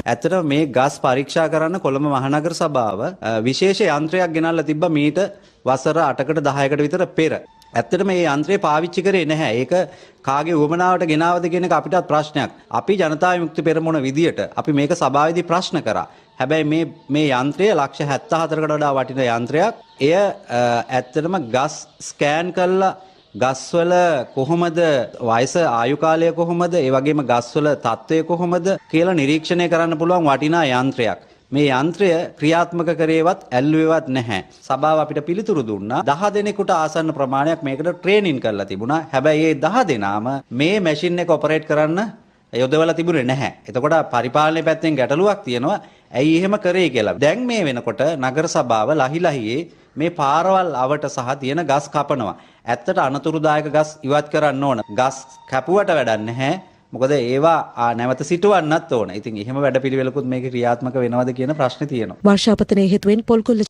ඇත්තටම මේ ගස් පරීක්ෂා කරන්න කොළඹ මහනගර සභාව විශේෂ යන්ත්‍රයක් ගෙනල්ලා තිබ්බා මීට වසර 8කට 10කට විතර පෙර. ඇත්තටම මේ යන්ත්‍රය පාවිච්චි කරේ නැහැ. ඒක කාගේ උවමනාවට ගෙනාවද කියන එක අපිටත් ප්‍රශ්නයක්. අපි ජනතා විමුක්ති පෙරමුණ විදියට අපි මේක සභාවේදී ප්‍රශ්න කරා. හැබැයි මේ යන්ත්‍රය ලක්ෂ 74කට වඩා වටින යන්ත්‍රයක්. එය ඇත්තටම ගස් ස්කෑන් කරලා ගස්වල කොහොමද වයස ආයු කාලය කොහොමද ඒ වගේම ගස්වල තත්ත්වය කොහොමද කියලා නිරීක්ෂණය කරන්න පුළුවන් වටිනා යන්ත්‍රයක්. මේ යන්ත්‍රය ක්‍රියාත්මක කරේවත් ඇල්ලුවේවත් නැහැ. සභාව අපිට පිළිතුරු දුන්නා 10 දෙනෙකුට ආසන්න ප්‍රමාණයක් මේකට ට්‍රේනින් කරලා තිබුණා. හැබැයි මේ 10 දෙනාම මේ මැෂින් එක ඔපරේට් කරන්න යොදවලා තිබුණේ නැහැ. එතකොට පරිපාලනයේ පැත්තෙන් ගැටලුවක් තියෙනවා. ඇයි එහෙම කරේ කියලා. දැන් මේ වෙනකොට නගර සභාව ලහිලහියේ මේ පාරවල් අවට සහ තියෙන ගස් කපනවා. ඇත්තට අනතුරුදායක ගස් ඉවත් කරන්න ඕන. ගස් කැපුවට වැඩක් නැහැ. මොකද ඒවා නැවත සිටවන්නත් ඕන. ඉතින් එහෙම වැඩපිළිවෙලකුත් මේක ක්‍රියාත්මක වෙනවද කියන ප්‍රශ්නේ තියෙනවා. වර්ෂාපතනයේ හේතුවෙන් පොල්කොල්ල